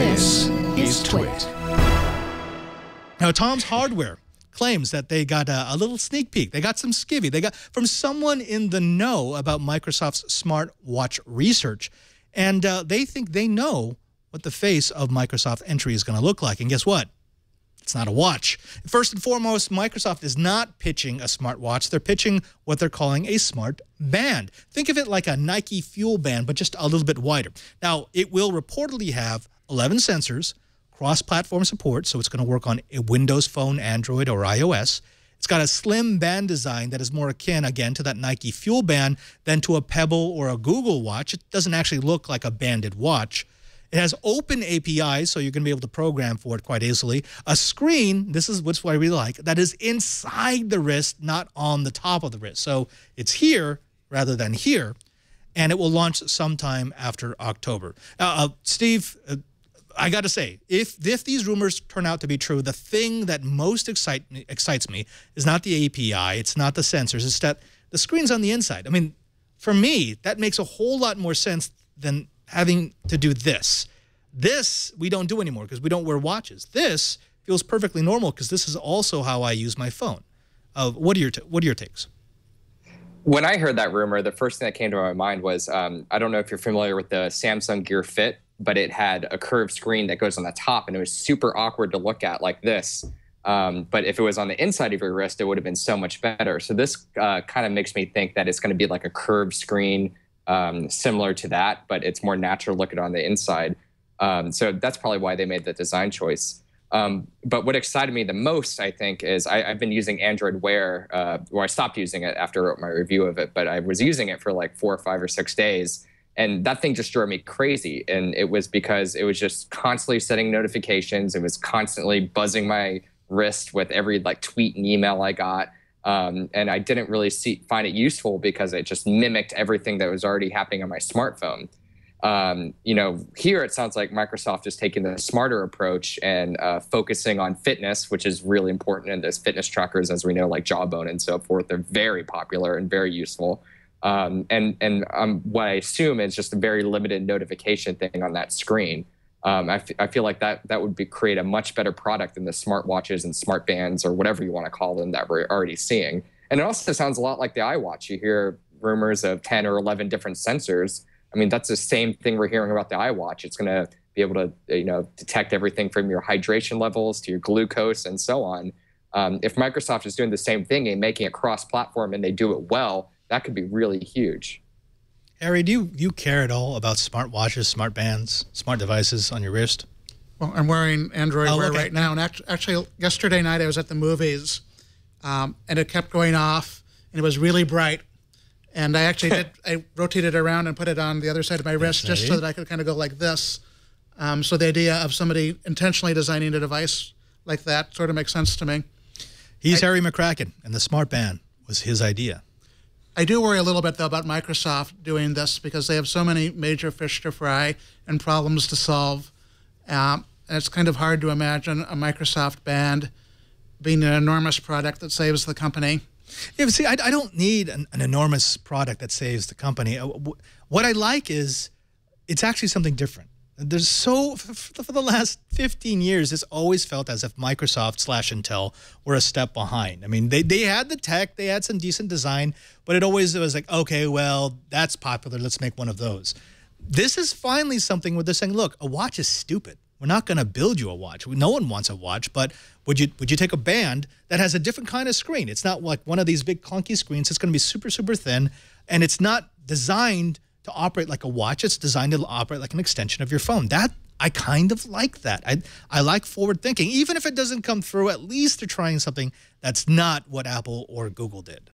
This is Twit. Now, Tom's Hardware claims that they got a little sneak peek. They got some skivvy. They got from someone in the know about Microsoft's smartwatch research. And they think they know what the face of Microsoft Entry is going to look like. And guess what? It's not a watch. First and foremost, Microsoft is not pitching a smartwatch. They're pitching what they're calling a smart band. Think of it like a Nike Fuel band, but just a little bit wider. Now, it will reportedly have 11 sensors, cross-platform support, so it's going to work on a Windows Phone, Android, or iOS. It's got a slim band design that is more akin, again, to that Nike Fuel band than to a Pebble or a Google watch. It doesn't actually look like a banded watch. It has open APIs, so you're going to be able to program for it quite easily. A screen, this is what I really like, that is inside the wrist, not on the top of the wrist. So it's here rather than here, and it will launch sometime after October. Steve, I got to say, if these rumors turn out to be true, the thing that most excites me is not the API, it's not the sensors, it's that the screen's on the inside. I mean, for me, that makes a whole lot more sense than having to do this. This we don't do anymore because we don't wear watches. This feels perfectly normal because this is also how I use my phone. What are your takes? When I heard that rumor, the first thing that came to my mind was, I don't know if you're familiar with the Samsung Gear Fit, but it had a curved screen that goes on the top, and it was super awkward to look at like this. But if it was on the inside of your wrist, it would have been so much better. So this kind of makes me think that it's going to be like a curved screen, similar to that, but it's more natural looking on the inside. So that's probably why they made the design choice. But what excited me the most, I think, is I've been using Android Wear, I stopped using it after I wrote my review of it, but I was using it for like 4 or 5 or 6 days. And that thing just drove me crazy. And it was because it was just constantly sending notifications. It was constantly buzzing my wrist with every like tweet and email I got. And I didn't really find it useful because it just mimicked everything that was already happening on my smartphone. You know, here it sounds like Microsoft is taking the smarter approach and focusing on fitness, which is really important. And those fitness trackers, as we know, like Jawbone and so forth, they're very popular and very useful. And what I assume is just a very limited notification thing on that screen. I feel like that would create a much better product than the smartwatches and smart bands or whatever you want to call them that we're already seeing. And it also sounds a lot like the iWatch. You hear rumors of 10 or 11 different sensors. I mean, that's the same thing we're hearing about the iWatch. It's going to be able to, you know, detect everything from your hydration levels to your glucose and so on. If Microsoft is doing the same thing and making it cross-platform and they do it well, that could be really huge. Harry, do you care at all about smartwatches, smart bands, smart devices on your wrist? Well, I'm wearing Android Wear right now. And actually, yesterday night I was at the movies, and it kept going off, and it was really bright. And I actually I rotated around and put it on the other side of my wrist just so that I could kind of go like this. So the idea of somebody intentionally designing a device like that sort of makes sense to me. He's Harry McCracken, and the smart band was his idea. I do worry a little bit, though, about Microsoft doing this because they have so many major fish to fry and problems to solve. And it's kind of hard to imagine a Microsoft band being an enormous product that saves the company. Yeah, but see, I don't need an enormous product that saves the company. What I like is it's actually something different. There's for the last 15 years, it's always felt as if Microsoft/Intel were a step behind. I mean, they had the tech, they had some decent design, but it always was like, okay, well, that's popular, let's make one of those. This is finally something where they're saying, look, a watch is stupid. We're not going to build you a watch. No one wants a watch, but would you take a band that has a different kind of screen? It's not like one of these big clunky screens. It's going to be super, super thin, and it's not designed to operate like a watch. It's designed to operate like an extension of your phone. That I kind of like that. I like forward thinking. Even if it doesn't come through, at least they're trying something that's not what Apple or Google did.